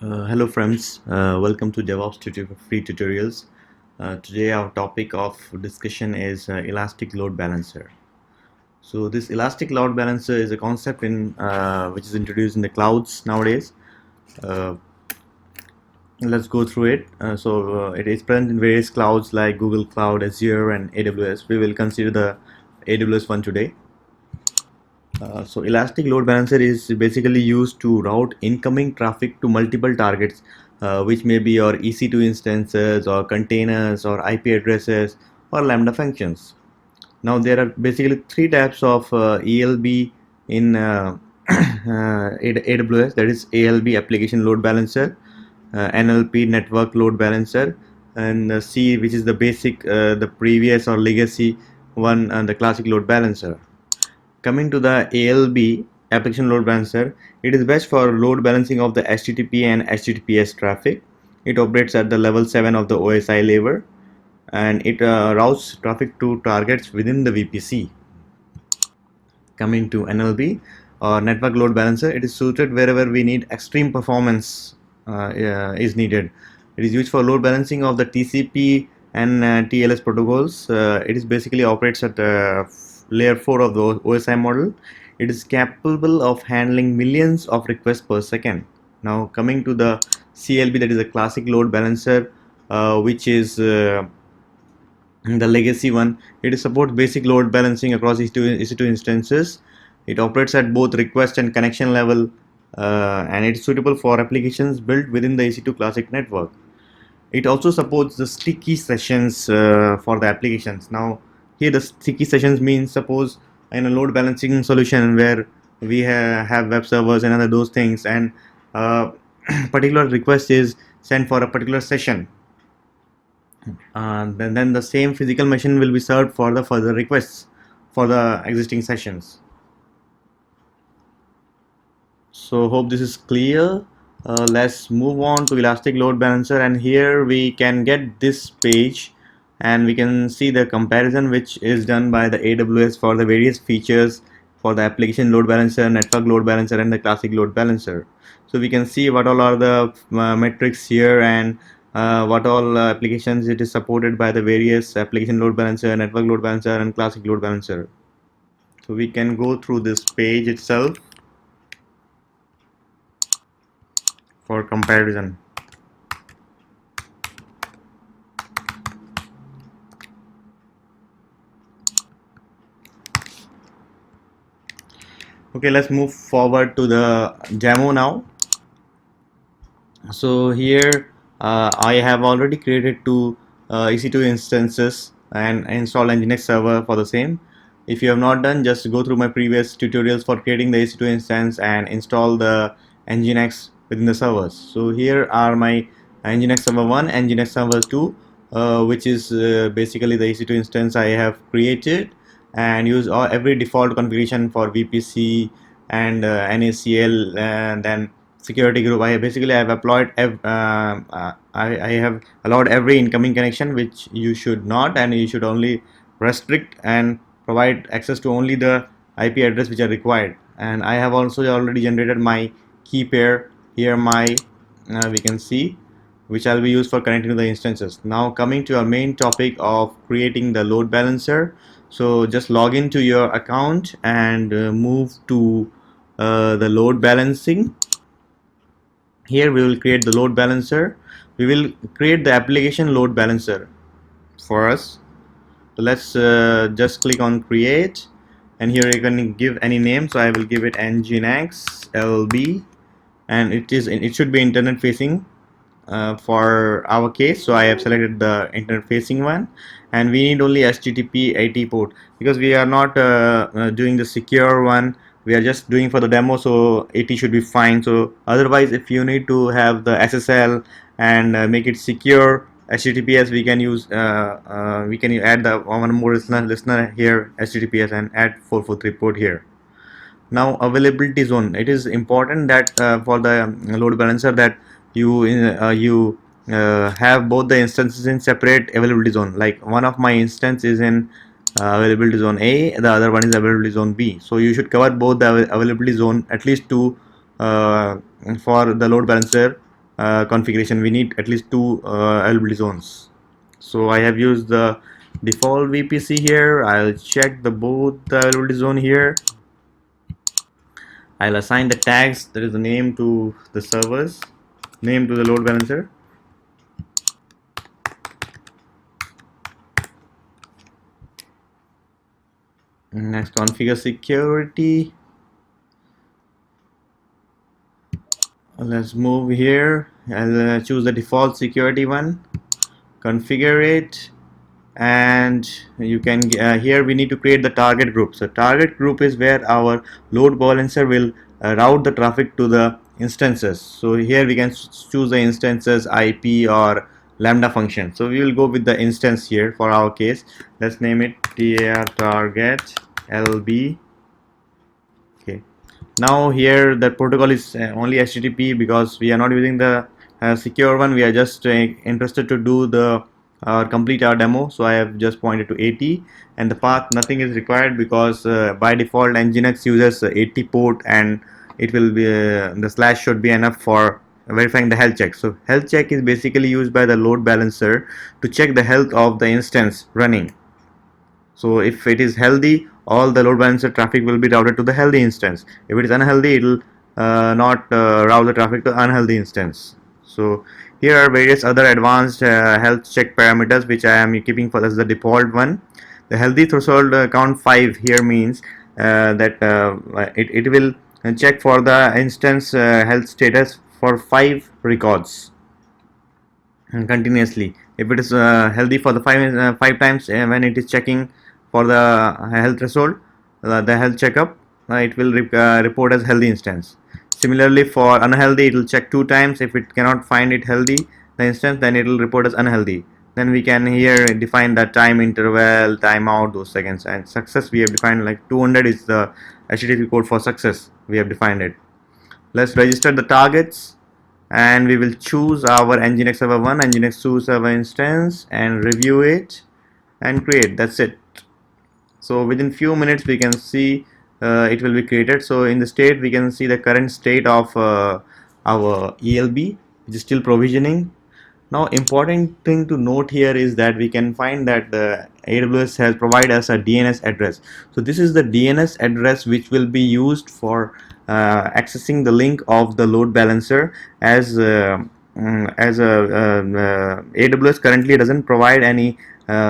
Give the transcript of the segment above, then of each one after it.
Hello friends, welcome to Devops free tutorials. Today our topic of discussion is elastic load balancer. So this elastic load balancer is a concept in which is introduced in the clouds nowadays. Uh, let's go through it. It is present in various clouds like Google Cloud, Azure and AWS. We will consider the AWS one today. So elastic load balancer is basically used to route incoming traffic to multiple targets, which may be your EC2 instances or containers or IP addresses or Lambda functions. Now there are basically three types of ELB in AWS. That is ALB, application load balancer, NLP, network load balancer, and C, which is the basic, the previous or legacy one, and the classic load balancer. Coming to the ALB, application load balancer, it is best for load balancing of the HTTP and HTTPS traffic. It operates at the level 7 of the OSI layer, and it routes traffic to targets within the VPC. Coming to NLB, or network load balancer, it is suited wherever we need extreme performance is needed. It is used for load balancing of the TCP and TLS protocols. It is basically operates at layer 4 of the OSI model. It is capable of handling millions of requests per second. Now coming to the CLB, that is a classic load balancer, which is the legacy one. It supports basic load balancing across EC2 instances. It operates at both request and connection level, and it's suitable for applications built within the EC2 classic network. It also supports the sticky sessions for the applications. Now here the sticky sessions means, suppose in a load balancing solution where we have web servers and other those things, and particular request is sent for a particular session, then the same physical machine will be served for the further requests for the existing sessions. So hope this is clear. Let's move on to elastic load balancer, and here we can get this page and we can see the comparison which is done by the AWS for the various features for the application load balancer, network load balancer and the classic load balancer. So we can see what all are the metrics here, and what all applications it is supported by the various application load balancer, network load balancer and classic load balancer. So we can go through this page itself for comparison. Okay, let's move forward to the demo now. So here I have already created two EC2 instances and installed Nginx server for the same. If you have not done, just go through my previous tutorials for creating the EC2 instance and install the Nginx within the servers. So here are my Nginx server 1 and Nginx server 2, which is basically the EC2 instance I have created, and use every default configuration for VPC and NACL, and then security group. I have I have allowed every incoming connection, which you should not, and you should only restrict and provide access to only the IP address which are required. And I have also already generated my key pair here. My we can see which I'll be used for connecting to the instances. Now coming to our main topic of creating the load balancer. So just log into your account and move to the load balancing. Here we will create the load balancer. We will create the application load balancer for us. So let's just click on create, and here you can give any name. So I will give it Nginx LB, and it should be internet facing for our case. So I have selected the internet facing one, and we need only HTTP 80 port because we are not doing the secure one. We are just doing for the demo, so 80 should be fine. So otherwise, if you need to have the SSL and make it secure HTTPS, we can use we can add the one more listener here, HTTPS, and add 443 port here. Now availability zone, it is important that for the load balancer that you have both the instances in separate availability zone. Like one of my instance is in availability zone A, the other one is availability zone B. So you should cover both the availability zone, at least two, for the load balancer configuration, we need at least two availability zones. So I have used the default VPC here. I'll check the both the availability zone here. I'll assign the tags, that is the name to the servers, name to the load balancer. Next, configure security. Let's move here. I'll choose the default security one, configure it, and you can here we need to create the target group. So target group is where our load balancer will route the traffic to the instances. So here we can choose the instances IP or lambda function. So we will go with the instance here for our case. Let's name it tar target lb. Okay, now here the protocol is only HTTP because we are not using the secure one. We are just interested to do the complete our demo, so I have just pointed to 80, and the path nothing is required because by default Nginx uses 80 port, and it will be the slash should be enough for verifying the health check. So health check is basically used by the load balancer to check the health of the instance running. So if it is healthy, all the load balancer traffic will be routed to the healthy instance. If it is unhealthy, it will not route the traffic to unhealthy instance. So here are various other advanced health check parameters which I am keeping for as the default one. The healthy threshold count 5 here means that it will check for the instance health status for 5 records continuously. If it is healthy for the five times when it is checking for the health threshold, the health checkup, it will report as healthy instance. Similarly, for unhealthy, it will check 2 times. If it cannot find it healthy, the instance, then it will report as unhealthy. Then we can here define the time interval, timeout, those seconds, and success we have defined like 200 is the HTTP code for success. We have defined it. Let's register the targets, and we will choose our Nginx server 1, Nginx 2 server instance, and review it and create. That's it. So within few minutes we can see it will be created. So in the state we can see the current state of our ELB, which is still provisioning. Now, important thing to note here is that we can find that the AWS has provided us a DNS address. So this is the DNS address which will be used for accessing the link of the load balancer, as AWS currently doesn't provide any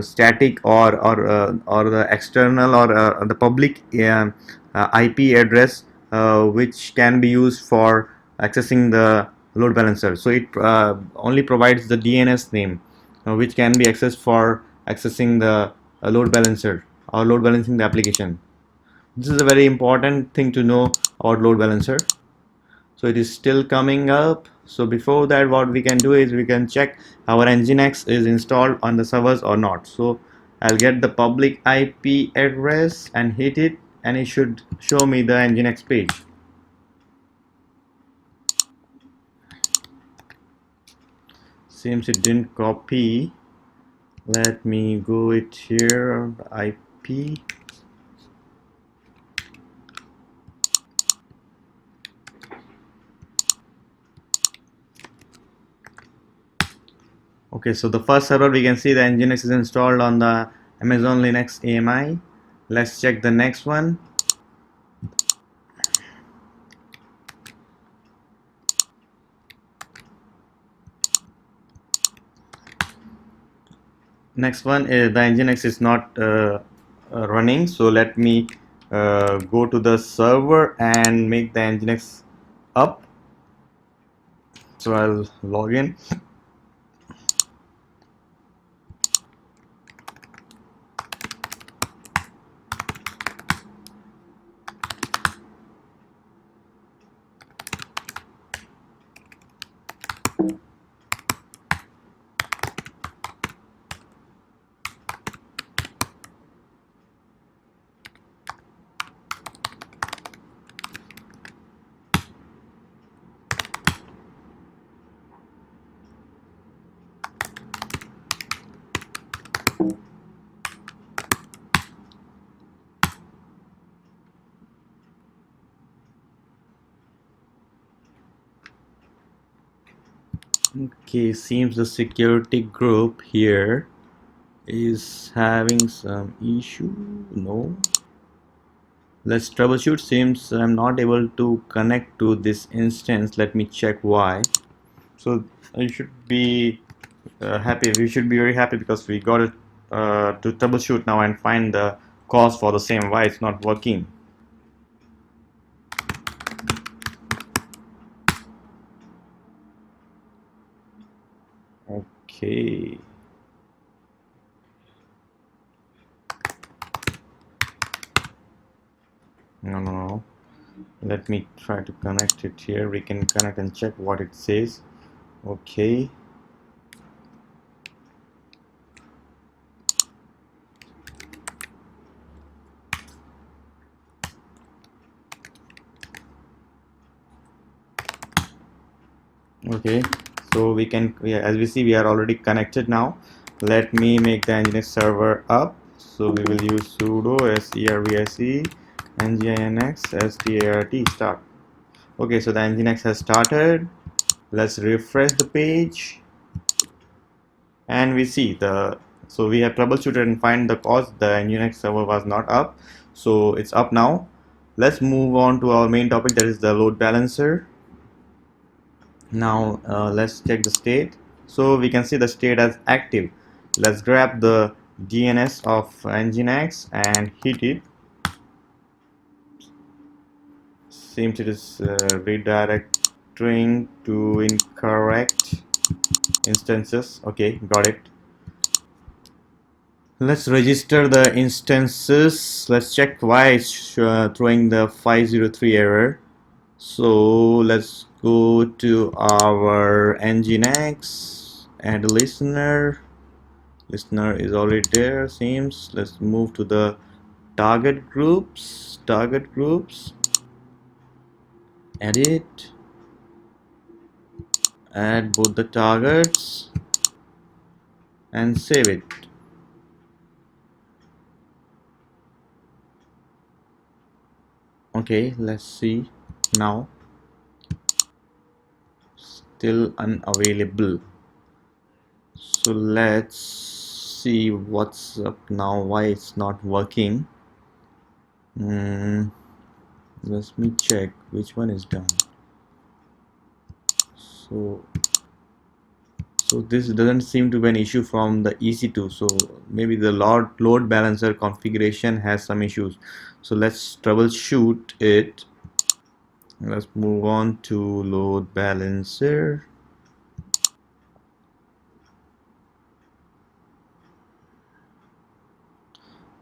static or the external or the public IP address which can be used for accessing the load balancer. So it only provides the DNS name which can be accessed for accessing the load balancer or load balancing the application. This is a very important thing to know about load balancer. So it is still coming up. So before that, what we can do is we can check our Nginx is installed on the servers or not. So I'll get the public IP address and hit it, and it should show me the Nginx page. Seems it didn't copy. Let me go it here, IP. Okay, so the first server we can see the Nginx is installed on the Amazon Linux AMI. Let's check the next one. Next one is the Nginx is not running, so let me go to the server and make the Nginx up. So I'll log in. Okay, seems the security group here is having some issue. No, let's troubleshoot. Seems I'm not able to connect to this instance. Let me check why. So I should be happy. We should be very happy because we got it to troubleshoot now and find the cause for the same why it's not working. Okay. No, no, no. Let me try to connect it here. We can connect and check what it says. Okay. Okay. So we can, as we see, we are already connected now. Let me make the Nginx server up. So we will use sudo servse nginx start start. Okay, so the Nginx has started. Let's refresh the page and we see the, so we have troubleshooted and find the cause. The Nginx server was not up, so it's up now. Let's move on to our main topic, that is the load balancer. Now let's check the state. So we can see the state as active. Let's grab the DNS of Nginx and hit it. Seems it is redirecting to incorrect instances. Okay, got it. Let's register the instances. Let's check why it's throwing the 503 error. So let's go to our Nginx, add a listener. Listener is already there, seems. Let's move to the target groups. Target groups. Edit. Add both the targets and save it. Okay, let's see now. Still unavailable. So let's see what's up now, why it's not working. Let me check which one is done. So this doesn't seem to be an issue from the EC2, so maybe the load balancer configuration has some issues. So let's troubleshoot it. Let's move on to load balancer.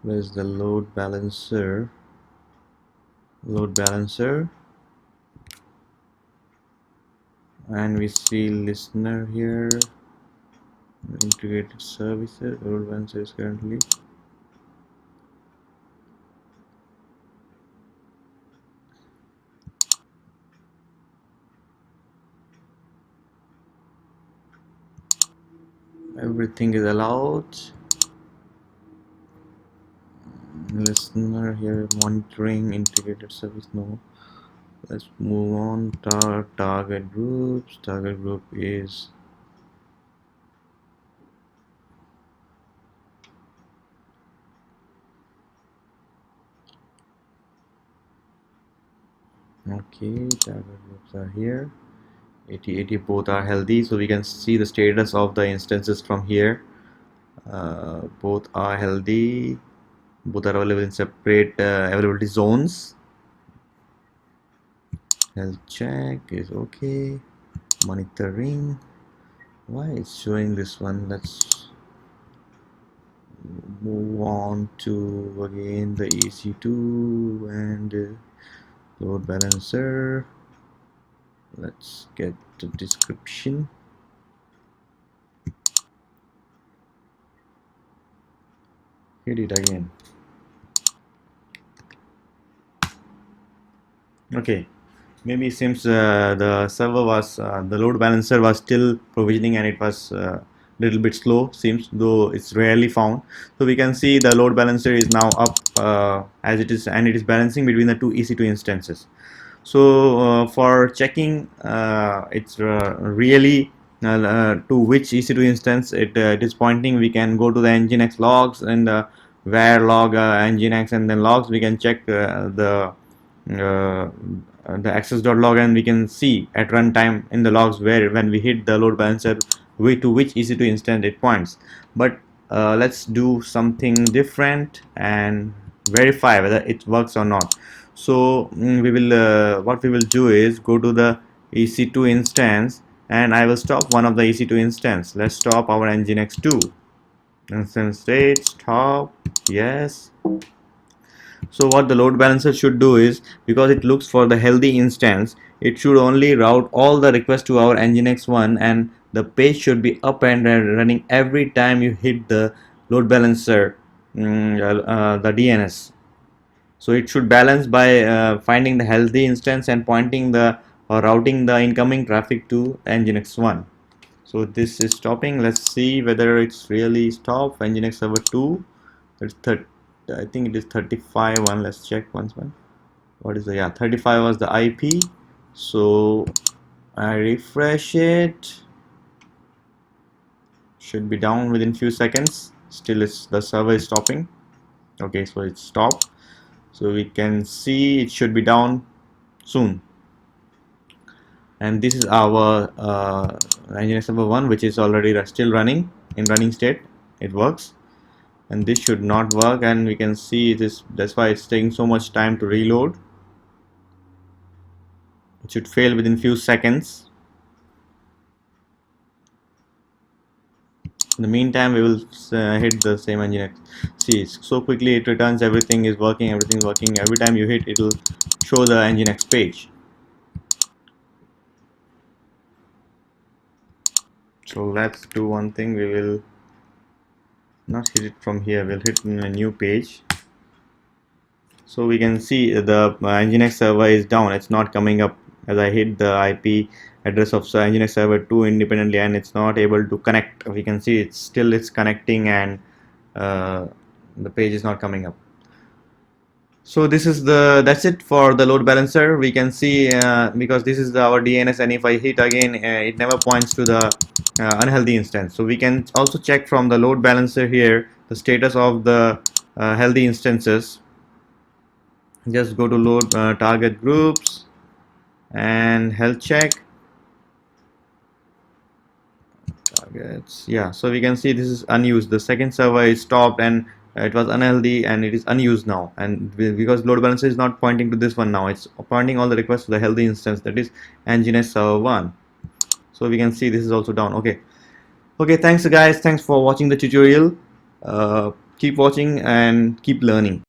Where's the load balancer? Load balancer, and we see listener here. Integrated services. Load balancer is currently everything is allowed. Listener here, monitoring integrated service, no. Let's move on to target groups. Target group is okay. Target groups are here. 80 both are healthy, so we can see the status of the instances from here. Both are healthy. Both are available in separate availability zones. Health check is okay. Monitoring. Why it's showing this one? Let's move on to again the EC2 and load balancer. Let's get the description. Hit it again. Okay, maybe it seems the server was the load balancer was still provisioning and it was little bit slow, seems, though it's rarely found. So we can see the load balancer is now up as it is, and it is balancing between the two EC2 instances. So for checking, it's really to which EC2 instance it is pointing. We can go to the Nginx logs and where log Nginx and then logs. We can check uh, the access.log, and we can see at runtime in the logs where when we hit the load balancer to which EC2 instance it points. But let's do something different and verify whether it works or not. So we will what we will do is go to the EC2 instance, and I will stop one of the EC2 instance. Let's stop our Nginx 2 instance state. Stop. Yes. So what the load balancer should do is, because it looks for the healthy instance, it should only route all the requests to our Nginx 1, and the page should be up and running every time you hit the load balancer, the DNS. So it should balance by finding the healthy instance and pointing the or routing the incoming traffic to Nginx 1. So this is stopping. Let's see whether it's really stopped. Nginx server 2. It's I think it is 35 one. Let's check once more. What is the 35 was the IP. So I refresh it. Should be down within few seconds. Still the server is stopping. Okay, so it's stopped. So we can see it should be down soon. And this is our Nginx server 1, which is already still running in running state. It works. And this should not work, and we can see this. That's why it's taking so much time to reload. It should fail within few seconds. In the meantime, we will hit the same Nginx. See, so quickly it returns everything is working, everything is working. Every time you hit, it will show the Nginx page. So let's do one thing. We will not hit it from here. We'll hit in a new page. So we can see the Nginx server is down. It's not coming up as I hit the IP address of Nginx server 2 independently, and it's not able to connect. We can see it's connecting, and the page is not coming up. So this is that's it for the load balancer. We can see because this is our DNS, and if I hit again, it never points to the unhealthy instance. So we can also check from the load balancer here the status of the healthy instances. Just go to load target groups and health check targets. Yeah, so we can see this is unused. The second server is stopped, and it was unhealthy, and it is unused now. And because load balancer is not pointing to this one now, it's pointing all the requests to the healthy instance, that is Nginx server 1. So we can see this is also down. Okay, thanks guys. Thanks for watching the tutorial. Keep watching and keep learning.